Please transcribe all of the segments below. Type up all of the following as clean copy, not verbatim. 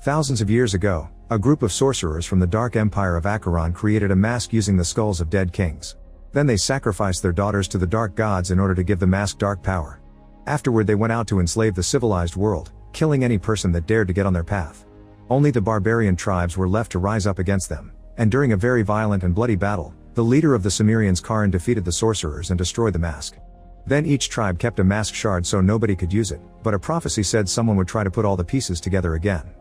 Thousands of years ago, a group of sorcerers from the Dark Empire of Acheron created a mask using the skulls of dead kings. Then they sacrificed their daughters to the dark gods in order to give the mask dark power. Afterward they went out to enslave the civilized world, killing any person that dared to get on their path. Only the barbarian tribes were left to rise up against them, and during a very violent and bloody battle, the leader of the Cimmerians Charon defeated the sorcerers and destroyed the mask. Then each tribe kept a mask shard so nobody could use it, but a prophecy said someone would try to put all the pieces together again.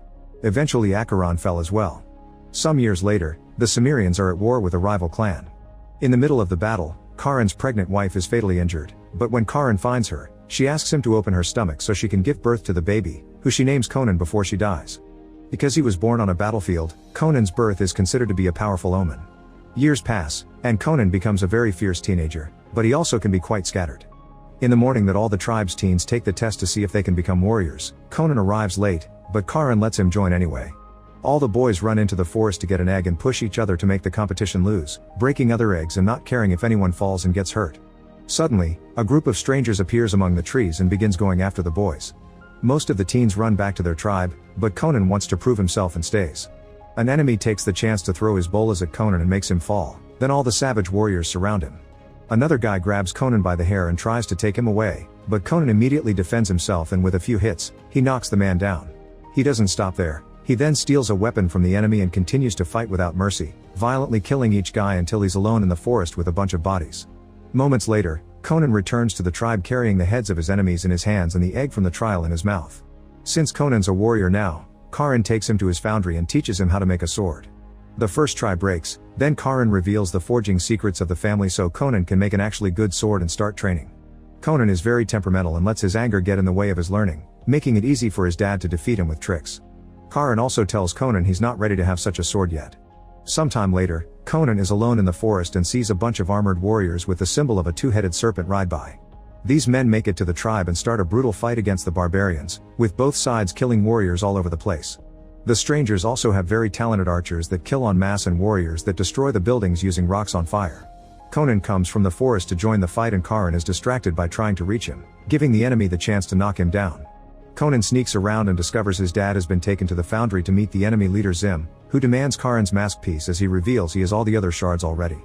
Eventually Acheron fell as well. Some years later, the Cimmerians are at war with a rival clan. In the middle of the battle, Charon's pregnant wife is fatally injured, but when Charon finds her, she asks him to open her stomach so she can give birth to the baby, who she names Conan before she dies. Because he was born on a battlefield, Conan's birth is considered to be a powerful omen. Years pass, and Conan becomes a very fierce teenager, but he also can be quite scattered. In the morning that all the tribe's teens take the test to see if they can become warriors, Conan arrives late, but Charon lets him join anyway. All the boys run into the forest to get an egg and push each other to make the competition lose, breaking other eggs and not caring if anyone falls and gets hurt. Suddenly, a group of strangers appears among the trees and begins going after the boys. Most of the teens run back to their tribe, but Conan wants to prove himself and stays. An enemy takes the chance to throw his bolas at Conan and makes him fall, then all the savage warriors surround him. Another guy grabs Conan by the hair and tries to take him away, but Conan immediately defends himself and with a few hits, he knocks the man down. He doesn't stop there. He then steals a weapon from the enemy and continues to fight without mercy, violently killing each guy until he's alone in the forest with a bunch of bodies. Moments later, Conan returns to the tribe carrying the heads of his enemies in his hands and the egg from the trial in his mouth. Since Conan's a warrior now, Charon takes him to his foundry and teaches him how to make a sword. The first try breaks, then Charon reveals the forging secrets of the family so Conan can make an actually good sword and start training. Conan is very temperamental and lets his anger get in the way of his learning, making it easy for his dad to defeat him with tricks. Charon also tells Conan he's not ready to have such a sword yet. Sometime later, Conan is alone in the forest and sees a bunch of armored warriors with the symbol of a two-headed serpent ride by. These men make it to the tribe and start a brutal fight against the barbarians, with both sides killing warriors all over the place. The strangers also have very talented archers that kill en masse and warriors that destroy the buildings using rocks on fire. Conan comes from the forest to join the fight and Charon is distracted by trying to reach him, giving the enemy the chance to knock him down. Conan sneaks around and discovers his dad has been taken to the foundry to meet the enemy leader Zim, who demands Charon's mask piece as he reveals he has all the other shards already.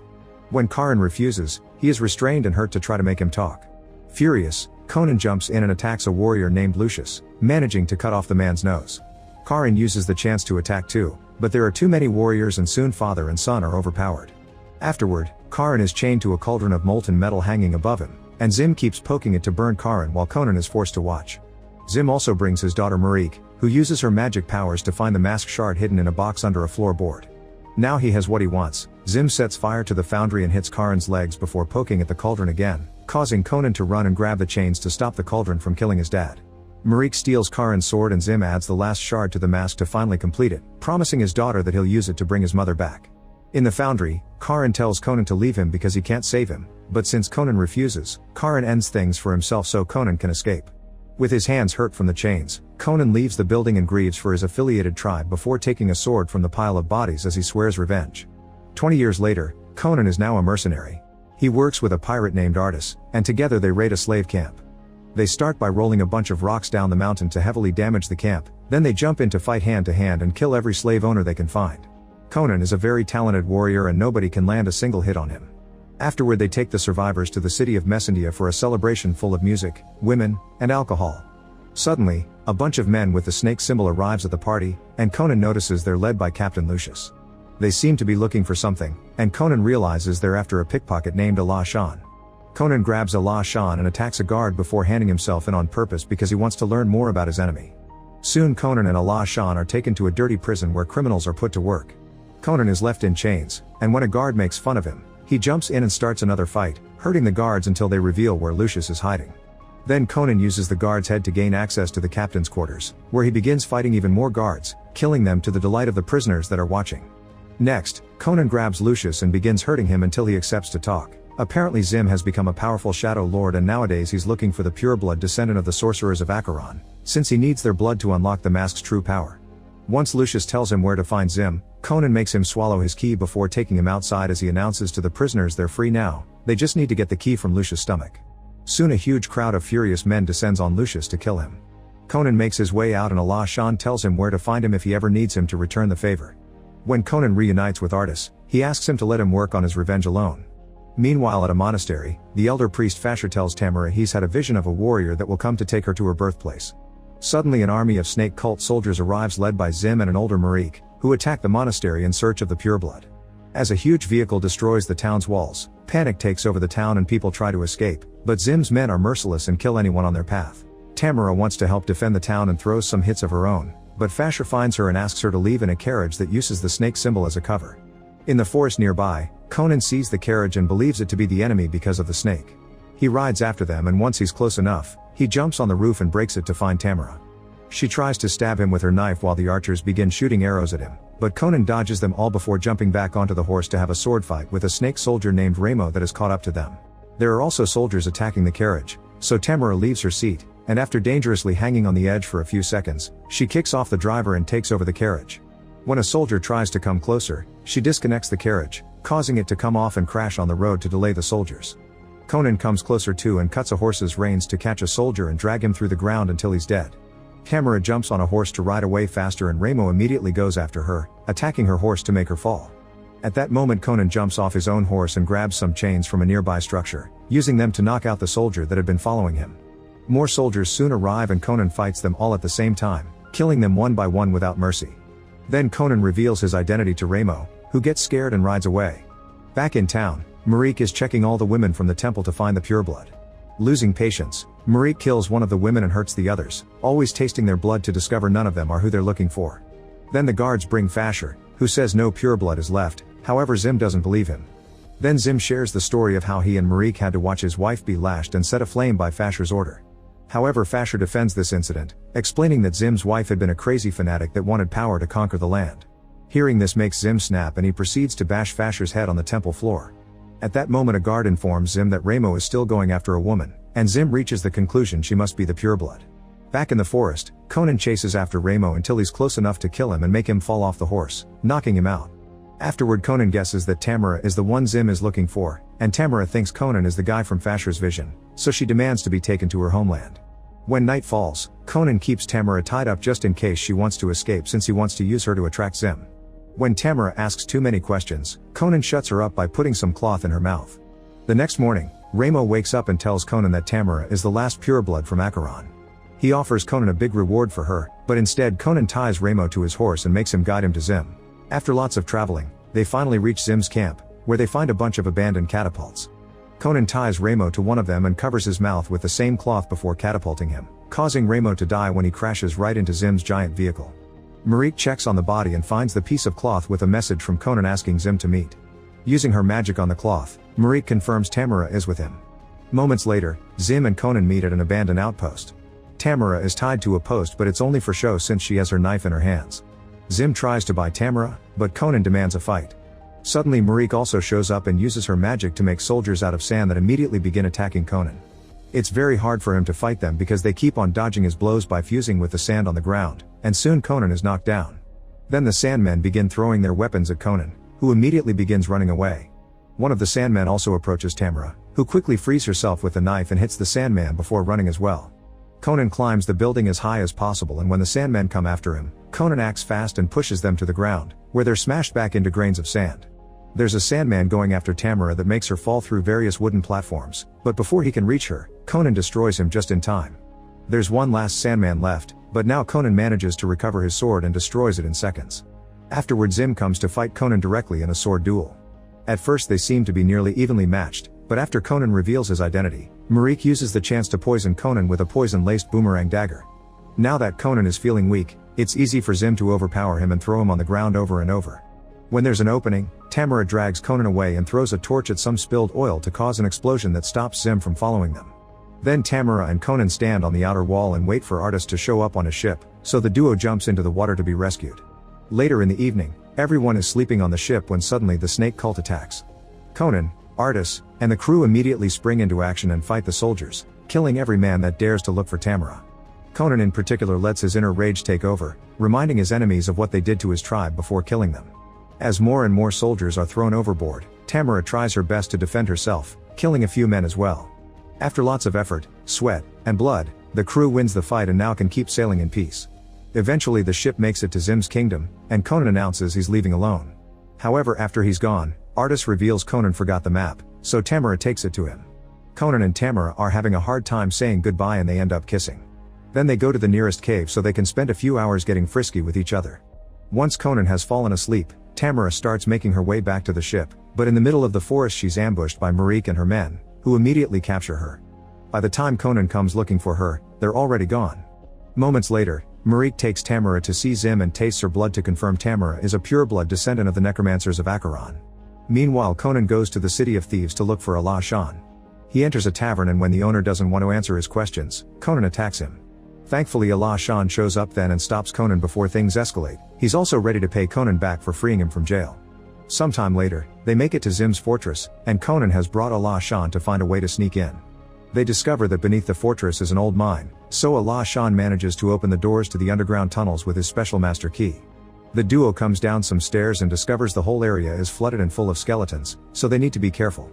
When Charon refuses, he is restrained and hurt to try to make him talk. Furious, Conan jumps in and attacks a warrior named Lucius, managing to cut off the man's nose. Charon uses the chance to attack too, but there are too many warriors and soon father and son are overpowered. Afterward, Charon is chained to a cauldron of molten metal hanging above him, and Zim keeps poking it to burn Charon while Conan is forced to watch. Zim also brings his daughter Marique, who uses her magic powers to find the mask shard hidden in a box under a floorboard. Now he has what he wants. Zim sets fire to the foundry and hits Charon's legs before poking at the cauldron again, causing Conan to run and grab the chains to stop the cauldron from killing his dad. Marique steals Charon's sword and Zim adds the last shard to the mask to finally complete it, promising his daughter that he'll use it to bring his mother back. In the foundry, Charon tells Conan to leave him because he can't save him, but since Conan refuses, Charon ends things for himself so Conan can escape. With his hands hurt from the chains, Conan leaves the building and grieves for his affiliated tribe before taking a sword from the pile of bodies as he swears revenge. 20 years later, Conan is now a mercenary. He works with a pirate named Artis, and together they raid a slave camp. They start by rolling a bunch of rocks down the mountain to heavily damage the camp, then they jump in to fight hand to hand and kill every slave owner they can find. Conan is a very talented warrior and nobody can land a single hit on him. Afterward they take the survivors to the city of Messendia for a celebration full of music, women, and alcohol. Suddenly, a bunch of men with the snake symbol arrives at the party, and Conan notices they're led by Captain Lucius. They seem to be looking for something, and Conan realizes they're after a pickpocket named Allah Shan. Conan grabs Allah Shan and attacks a guard before handing himself in on purpose because he wants to learn more about his enemy. Soon Conan and Allah Shan are taken to a dirty prison where criminals are put to work. Conan is left in chains, and when a guard makes fun of him, he jumps in and starts another fight, hurting the guards until they reveal where Lucius is hiding. Then Conan uses the guard's head to gain access to the captain's quarters, where he begins fighting even more guards, killing them to the delight of the prisoners that are watching. Next, Conan grabs Lucius and begins hurting him until he accepts to talk. Apparently Zim has become a powerful shadow lord and nowadays he's looking for the pureblood descendant of the sorcerers of Acheron, since he needs their blood to unlock the mask's true power. Once Lucius tells him where to find Zim, Conan makes him swallow his key before taking him outside as he announces to the prisoners they're free now, they just need to get the key from Lucius' stomach. Soon a huge crowd of furious men descends on Lucius to kill him. Conan makes his way out and Allah Shan tells him where to find him if he ever needs him to return the favor. When Conan reunites with Artis, he asks him to let him work on his revenge alone. Meanwhile at a monastery, the elder priest Fasher tells Tamara he's had a vision of a warrior that will come to take her to her birthplace. Suddenly an army of snake cult soldiers arrives led by Zim and an older Marik, who attack the monastery in search of the pureblood. As a huge vehicle destroys the town's walls, panic takes over the town and people try to escape, but Zim's men are merciless and kill anyone on their path. Tamara wants to help defend the town and throws some hits of her own, but Fasher finds her and asks her to leave in a carriage that uses the snake symbol as a cover. In the forest nearby, Conan sees the carriage and believes it to be the enemy because of the snake. He rides after them and once he's close enough, he jumps on the roof and breaks it to find Tamara. She tries to stab him with her knife while the archers begin shooting arrows at him, but Conan dodges them all before jumping back onto the horse to have a sword fight with a snake soldier named Ramo that has caught up to them. There are also soldiers attacking the carriage, so Tamara leaves her seat, and after dangerously hanging on the edge for a few seconds, she kicks off the driver and takes over the carriage. When a soldier tries to come closer, she disconnects the carriage, causing it to come off and crash on the road to delay the soldiers. Conan comes closer too and cuts a horse's reins to catch a soldier and drag him through the ground until he's dead. Tamara jumps on a horse to ride away faster and Ramo immediately goes after her, attacking her horse to make her fall. At that moment Conan jumps off his own horse and grabs some chains from a nearby structure, using them to knock out the soldier that had been following him. More soldiers soon arrive and Conan fights them all at the same time, killing them one by one without mercy. Then Conan reveals his identity to Ramo, who gets scared and rides away. Back in town, Marik is checking all the women from the temple to find the pureblood. Losing patience, Marik kills one of the women and hurts the others, always tasting their blood to discover none of them are who they're looking for. Then the guards bring Fasher, who says no pureblood is left, however Zim doesn't believe him. Then Zim shares the story of how he and Marik had to watch his wife be lashed and set aflame by Fasher's order. However Fasher defends this incident, explaining that Zim's wife had been a crazy fanatic that wanted power to conquer the land. Hearing this makes Zim snap and he proceeds to bash Fasher's head on the temple floor. At that moment a guard informs Zim that Ramo is still going after a woman, and Zim reaches the conclusion she must be the pureblood. Back in the forest, Conan chases after Ramo until he's close enough to kill him and make him fall off the horse, knocking him out. Afterward Conan guesses that Tamara is the one Zim is looking for, and Tamara thinks Conan is the guy from Fasher's vision, so she demands to be taken to her homeland. When night falls, Conan keeps Tamara tied up just in case she wants to escape since he wants to use her to attract Zim. When Tamara asks too many questions, Conan shuts her up by putting some cloth in her mouth. The next morning, Ramo wakes up and tells Conan that Tamara is the last pureblood from Acheron. He offers Conan a big reward for her, but instead Conan ties Ramo to his horse and makes him guide him to Zim. After lots of traveling, they finally reach Zim's camp, where they find a bunch of abandoned catapults. Conan ties Ramo to one of them and covers his mouth with the same cloth before catapulting him, causing Ramo to die when he crashes right into Zim's giant vehicle. Marik checks on the body and finds the piece of cloth with a message from Conan asking Zim to meet. Using her magic on the cloth, Marik confirms Tamara is with him. Moments later, Zim and Conan meet at an abandoned outpost. Tamara is tied to a post but it's only for show since she has her knife in her hands. Zim tries to buy Tamara, but Conan demands a fight. Suddenly Marik also shows up and uses her magic to make soldiers out of sand that immediately begin attacking Conan. It's very hard for him to fight them because they keep on dodging his blows by fusing with the sand on the ground, and soon Conan is knocked down. Then the Sandmen begin throwing their weapons at Conan, who immediately begins running away. One of the Sandmen also approaches Tamara, who quickly frees herself with the knife and hits the Sandman before running as well. Conan climbs the building as high as possible and when the Sandmen come after him, Conan acts fast and pushes them to the ground, where they're smashed back into grains of sand. There's a Sandman going after Tamara that makes her fall through various wooden platforms, but before he can reach her, Conan destroys him just in time. There's one last Sandman left, but now Conan manages to recover his sword and destroys it in seconds. Afterward Zim comes to fight Conan directly in a sword duel. At first they seem to be nearly evenly matched, but after Conan reveals his identity, Marik uses the chance to poison Conan with a poison-laced boomerang dagger. Now that Conan is feeling weak, it's easy for Zim to overpower him and throw him on the ground over and over. When there's an opening, Tamara drags Conan away and throws a torch at some spilled oil to cause an explosion that stops Zim from following them. Then Tamara and Conan stand on the outer wall and wait for Artis to show up on his ship, so the duo jumps into the water to be rescued. Later in the evening, everyone is sleeping on the ship when suddenly the snake cult attacks. Conan, Artis, and the crew immediately spring into action and fight the soldiers, killing every man that dares to look for Tamara. Conan in particular lets his inner rage take over, reminding his enemies of what they did to his tribe before killing them. As more and more soldiers are thrown overboard, Tamara tries her best to defend herself, killing a few men as well. After lots of effort, sweat, and blood, The crew wins the fight and now can keep sailing in peace. Eventually the ship makes it to Zim's kingdom, and Conan announces he's leaving alone. However, after he's gone, Artus reveals Conan forgot the map, so Tamara takes it to him. Conan and Tamara are having a hard time saying goodbye and they end up kissing. Then they go to the nearest cave so they can spend a few hours getting frisky with each other. Once Conan has fallen asleep, Tamara starts making her way back to the ship, but in the middle of the forest she's ambushed by Marique and her men, who immediately capture her. By the time Conan comes looking for her, they're already gone. Moments later, Marique takes Tamara to see Zim and tastes her blood to confirm Tamara is a pureblood descendant of the necromancers of Acheron. Meanwhile, Conan goes to the city of thieves to look for Allah Shan. He enters a tavern and when the owner doesn't want to answer his questions, Conan attacks him. Thankfully Allah Shan shows up then and stops Conan before things escalate. He's also ready to pay Conan back for freeing him from jail. Sometime later, they make it to Zim's fortress, and Conan has brought Allah Shan to find a way to sneak in. They discover that beneath the fortress is an old mine, so Allah Shan manages to open the doors to the underground tunnels with his special master key. The duo comes down some stairs and discovers the whole area is flooded and full of skeletons, so they need to be careful.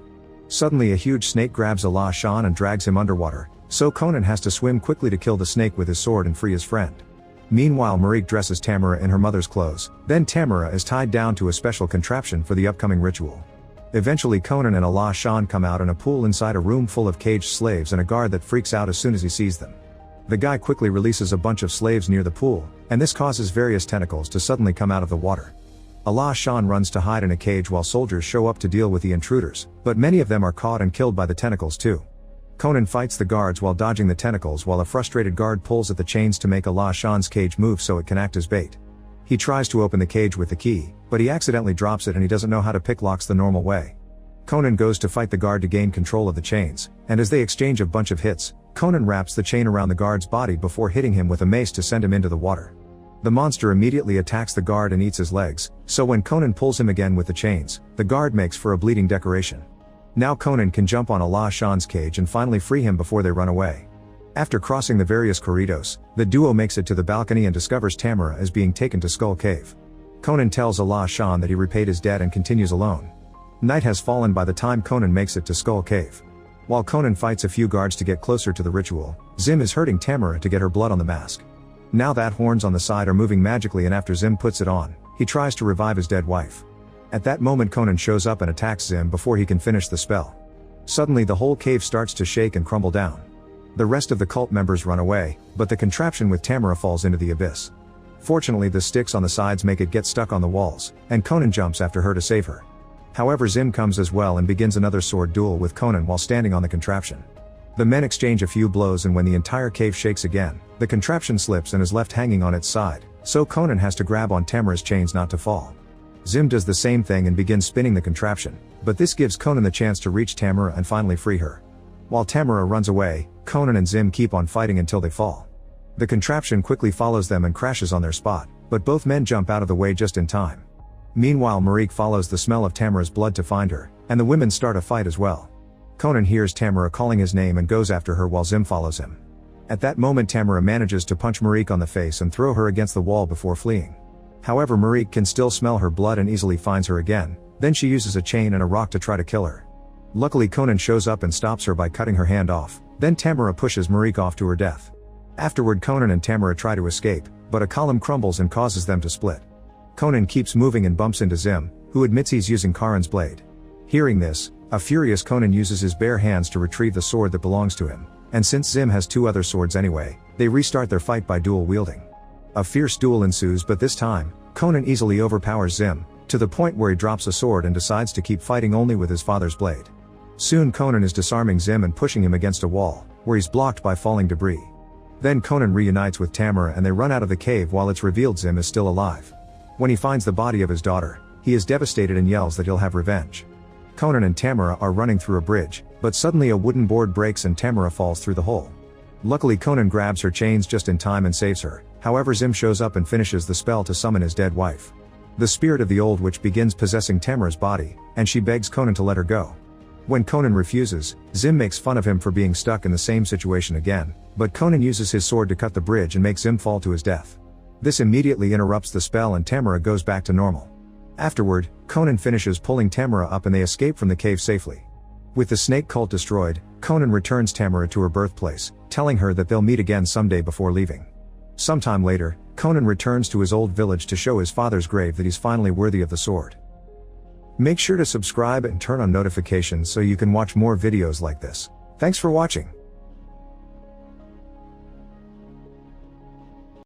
Suddenly a huge snake grabs Allah Shan and drags him underwater, so Conan has to swim quickly to kill the snake with his sword and free his friend. Meanwhile Marique dresses Tamara in her mother's clothes, then Tamara is tied down to a special contraption for the upcoming ritual. Eventually Conan and Allah Shan come out in a pool inside a room full of caged slaves and a guard that freaks out as soon as he sees them. The guy quickly releases a bunch of slaves near the pool, and this causes various tentacles to suddenly come out of the water. Allah Shan runs to hide in a cage while soldiers show up to deal with the intruders, but many of them are caught and killed by the tentacles too. Conan fights the guards while dodging the tentacles while a frustrated guard pulls at the chains to make Allah Shan's cage move so it can act as bait. He tries to open the cage with the key, but he accidentally drops it and he doesn't know how to pick locks the normal way. Conan goes to fight the guard to gain control of the chains, and as they exchange a bunch of hits, Conan wraps the chain around the guard's body before hitting him with a mace to send him into the water. The monster immediately attacks the guard and eats his legs, so when Conan pulls him again with the chains, the guard makes for a bleeding decoration. Now Conan can jump on Allah Shan's cage and finally free him before they run away. After crossing the various corridors, the duo makes it to the balcony and discovers Tamara is being taken to Skull Cave. Conan tells Allah Shan that he repaid his debt and continues alone. Night has fallen by the time Conan makes it to Skull Cave. While Conan fights a few guards to get closer to the ritual, Zim is hurting Tamara to get her blood on the mask. Now that horns on the side are moving magically and after Zim puts it on, he tries to revive his dead wife. At that moment Conan shows up and attacks Zim before he can finish the spell. Suddenly the whole cave starts to shake and crumble down. The rest of the cult members run away, but the contraption with Tamara falls into the abyss. Fortunately the sticks on the sides make it get stuck on the walls, and Conan jumps after her to save her. However Zim comes as well and begins another sword duel with Conan while standing on the contraption. The men exchange a few blows and when the entire cave shakes again, the contraption slips and is left hanging on its side, so Conan has to grab on Tamara's chains not to fall. Zim does the same thing and begins spinning the contraption, but this gives Conan the chance to reach Tamara and finally free her. While Tamara runs away, Conan and Zim keep on fighting until they fall. The contraption quickly follows them and crashes on their spot, but both men jump out of the way just in time. Meanwhile Marique follows the smell of Tamara's blood to find her, and the women start a fight as well. Conan hears Tamara calling his name and goes after her while Zim follows him. At that moment Tamara manages to punch Marique on the face and throw her against the wall before fleeing. However Marique can still smell her blood and easily finds her again, then she uses a chain and a rock to try to kill her. Luckily Conan shows up and stops her by cutting her hand off, then Tamara pushes Marique off to her death. Afterward Conan and Tamara try to escape, but a column crumbles and causes them to split. Conan keeps moving and bumps into Zim, who admits he's using Charon's blade. Hearing this, a furious Conan uses his bare hands to retrieve the sword that belongs to him, and since Zim has two other swords anyway, they restart their fight by dual wielding. A fierce duel ensues but this time, Conan easily overpowers Zim, to the point where he drops a sword and decides to keep fighting only with his father's blade. Soon Conan is disarming Zim and pushing him against a wall, where he's blocked by falling debris. Then Conan reunites with Tamara and they run out of the cave while it's revealed Zim is still alive. When he finds the body of his daughter, he is devastated and yells that he'll have revenge. Conan and Tamara are running through a bridge, but suddenly a wooden board breaks and Tamara falls through the hole. Luckily Conan grabs her chains just in time and saves her, however Zim shows up and finishes the spell to summon his dead wife. The spirit of the old witch begins possessing Tamara's body, and she begs Conan to let her go. When Conan refuses, Zim makes fun of him for being stuck in the same situation again, but Conan uses his sword to cut the bridge and makes Zim fall to his death. This immediately interrupts the spell and Tamara goes back to normal. Afterward, Conan finishes pulling Tamara up and they escape from the cave safely. With the snake cult destroyed, Conan returns Tamara to her birthplace, telling her that they'll meet again someday before leaving. Sometime later, Conan returns to his old village to show his father's grave that he's finally worthy of the sword. Make sure to subscribe and turn on notifications so you can watch more videos like this. Thanks for watching.